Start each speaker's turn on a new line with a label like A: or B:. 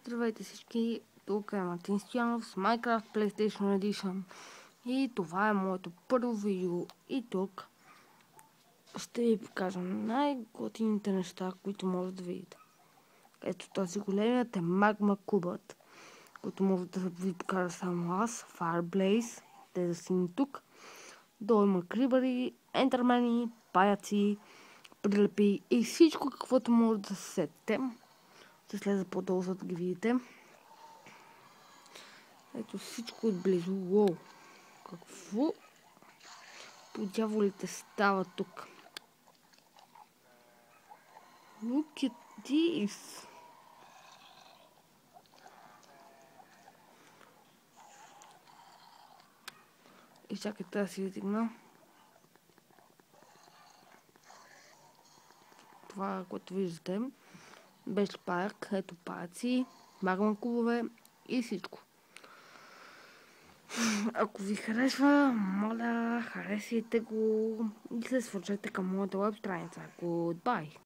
A: Здравейте всички, тук е Мартин Стоянов с Minecraft PlayStation Edition и това е моето първо видео и тук ще ви покажа най-готините неща, които може да видите. Ето този големият е магма кубът, който може да ви покажа само аз, Fireblaze, те да си тук. Долу има крибъри, ендърмени, паяци, прилепи и всичко каквото може да се сетите. Ще слезе по-долу, за да ги видите. Ето всичко отблизо. Уоу! Какво по дяволите става тук? Look at this! И чакайте да си вдигна. Това, което виждате, беше парк. Ето паяци, магма кубове и всичко. Ако ви харесва, моля, харесайте го и се свържете към моята веб страница. Goodbye!